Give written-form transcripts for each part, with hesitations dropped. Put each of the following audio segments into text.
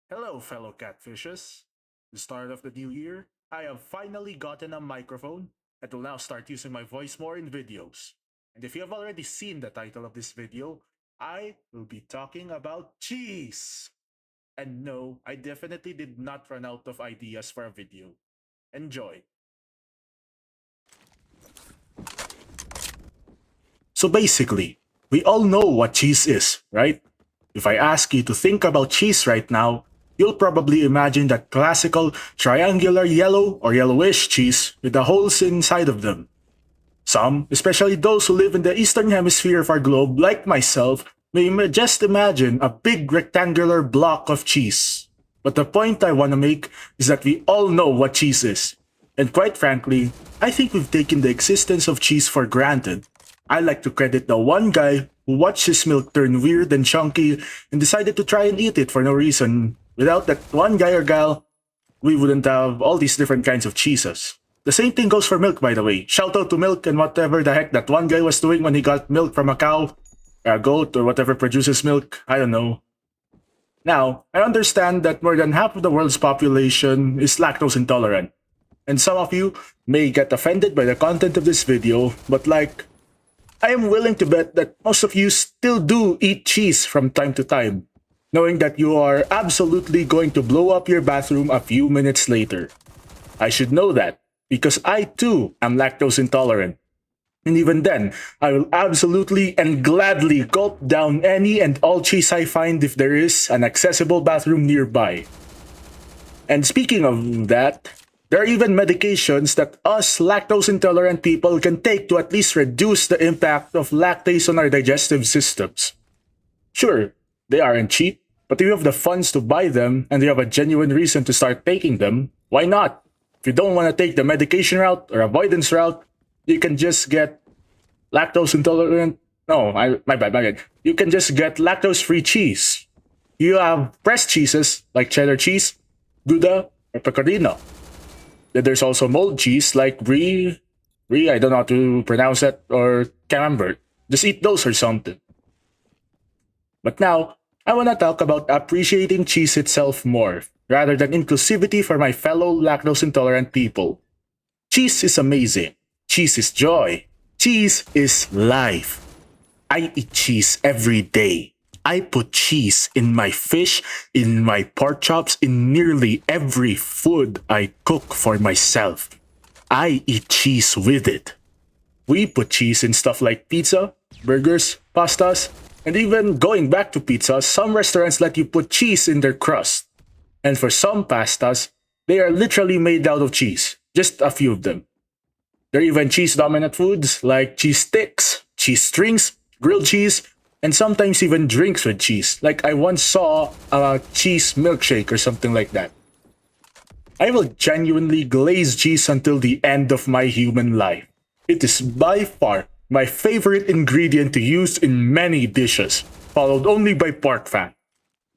Hello, fellow catfishes. The start of the new year, I have finally gotten a microphone that will now start using my voice more in videos. And if you have already seen the title of this video, I will be talking about cheese. And no, I definitely did not run out of ideas for a video. Enjoy. So basically, we all know what cheese is, right? If I ask you to think about cheese right now, you'll probably imagine that classical triangular yellow or yellowish cheese with the holes inside of them. Some, especially those who live in the eastern hemisphere of our globe, like myself, may just imagine a big rectangular block of cheese. But the point I want to make is that we all know what cheese is. And quite frankly, I think we've taken the existence of cheese for granted. I like to credit the one guy who watched his milk turn weird and chunky and decided to try and eat it for no reason. Without that one guy or gal, we wouldn't have all these different kinds of cheeses. The same thing goes for milk, by the way. Shout out to milk and whatever the heck that one guy was doing when he got milk from a cow, a goat, or whatever produces milk. I don't know. Now, I understand that more than half of the world's population is lactose intolerant. And some of you may get offended by the content of this video, but I am willing to bet that most of you still do eat cheese from time to time, knowing that you are absolutely going to blow up your bathroom a few minutes later. I should know that, because I too am lactose intolerant. And even then, I will absolutely and gladly gulp down any and all cheese I find if there is an accessible bathroom nearby. And speaking of that, there are even medications that us lactose intolerant people can take to at least reduce the impact of lactase on our digestive systems. Sure, they aren't cheap, but if you have the funds to buy them and you have a genuine reason to start taking them, why not? If you don't want to take the medication route or avoidance route, you can just get lactose intolerant. No, my bad. You can just get lactose free cheese. You have pressed cheeses like cheddar cheese, Gouda, or Pecorino. Then there's also mold cheese like Brie, I don't know how to pronounce that, or Camembert. Just eat those or something. But now, I want to talk about appreciating cheese itself more, rather than inclusivity for my fellow lactose intolerant people. Cheese is amazing. Cheese is joy. Cheese is life. I eat cheese every day. I put cheese in my fish, in my pork chops, in nearly every food I cook for myself. I eat cheese with it. We put cheese in stuff like pizza, burgers, pastas, and even going back to pizza, some restaurants let you put cheese in their crust. And for some pastas, they are literally made out of cheese, just a few of them. There are even cheese dominant foods like cheese sticks, cheese strings, grilled cheese, and sometimes even drinks with cheese. Like I once saw a cheese milkshake or something like that. I will genuinely glaze cheese until the end of my human life. It is by far my favorite ingredient to use in many dishes, followed only by pork fat.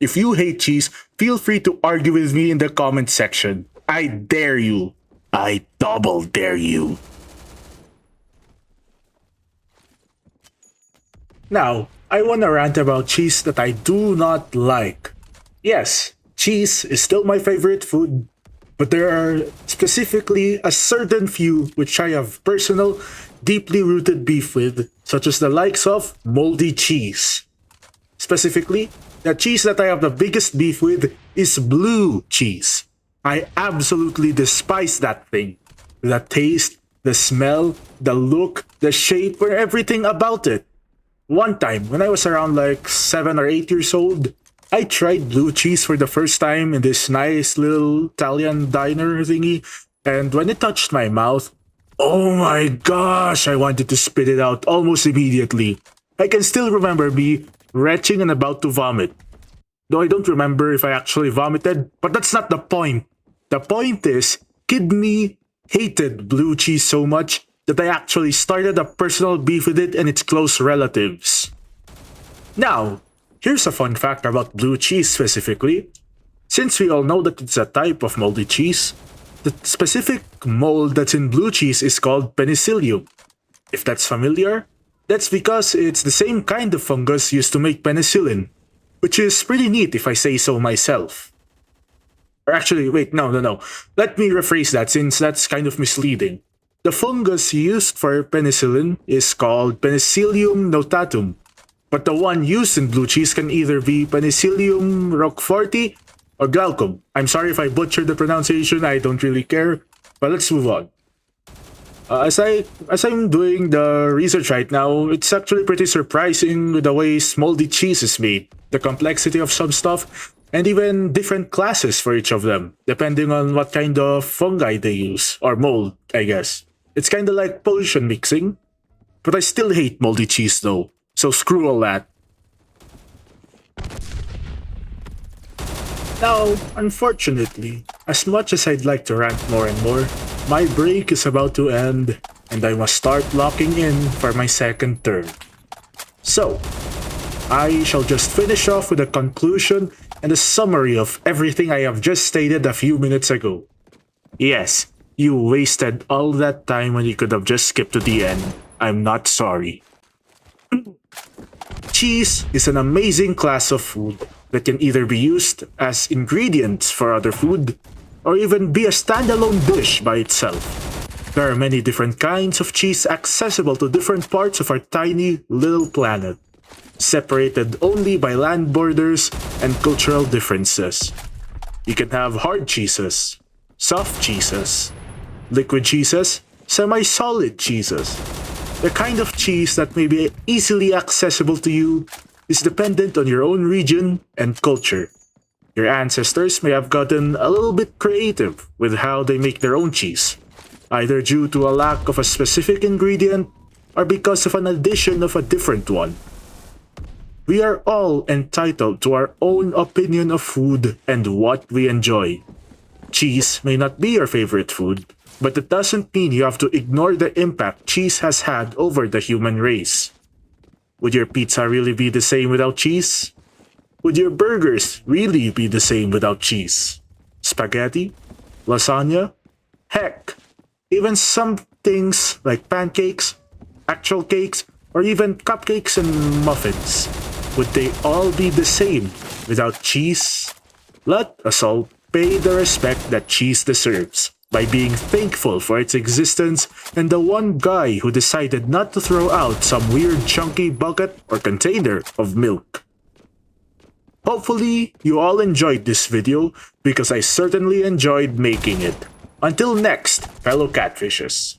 If you hate cheese, feel free to argue with me in the comment section. I dare you. I double dare you. Now, I want to rant about cheese that I do not like. Yes, cheese is still my favorite food, but there are specifically a certain few which I have personal, deeply rooted beef with, such as the likes of moldy cheese. Specifically, the cheese that I have the biggest beef with is blue cheese. I absolutely despise that thing. The taste, the smell, the look, the shape, or everything about it. One time, when I was around 7 or 8 years old, I tried blue cheese for the first time in this nice little Italian diner thingy, and when it touched my mouth, oh my gosh, I wanted to spit it out almost immediately. I can still remember me retching and about to vomit. Though I don't remember if I actually vomited, but that's not the point. The point is, kid me hated blue cheese so much that I actually started a personal beef with it and its close relatives. Now, here's a fun fact about blue cheese specifically. Since we all know that it's a type of moldy cheese, the specific mold that's in blue cheese is called penicillium. If that's familiar, that's because it's the same kind of fungus used to make penicillin, which is pretty neat if I say so myself. Or actually, wait, no. Let me rephrase that since that's kind of misleading. The fungus used for penicillin is called Penicillium notatum, but the one used in blue cheese can either be Penicillium roqueforti or Glaucum. I'm sorry if I butchered the pronunciation, I don't really care, but let's move on. As I'm doing the research right now, it's actually pretty surprising the way moldy cheese is made, the complexity of some stuff, and even different classes for each of them, depending on what kind of fungi they use, or mold, I guess. It's kinda like potion mixing, but I still hate moldy cheese though, so screw all that. Now, unfortunately, as much as I'd like to rant more and more, my break is about to end, and I must start locking in for my second term. So, I shall just finish off with a conclusion and a summary of everything I have just stated a few minutes ago. Yes, you wasted all that time when you could have just skipped to the end. I'm not sorry. Cheese is an amazing class of food that can either be used as ingredients for other food or even be a standalone dish by itself. There are many different kinds of cheese accessible to different parts of our tiny little planet, separated only by land borders and cultural differences. You can have hard cheeses, soft cheeses, liquid cheeses, semi-solid cheeses. The kind of cheese that may be easily accessible to you is dependent on your own region and culture. Your ancestors may have gotten a little bit creative with how they make their own cheese, either due to a lack of a specific ingredient or because of an addition of a different one. We are all entitled to our own opinion of food and what we enjoy. Cheese may not be your favorite food, but it doesn't mean you have to ignore the impact cheese has had over the human race. Would your pizza really be the same without cheese? Would your burgers really be the same without cheese? Spaghetti? Lasagna? Heck, even some things like pancakes, actual cakes, or even cupcakes and muffins. Would they all be the same without cheese? Let us all pay the respect that cheese deserves by being thankful for its existence and the one guy who decided not to throw out some weird chunky bucket or container of milk. Hopefully, you all enjoyed this video because I certainly enjoyed making it. Until next, fellow catfishes.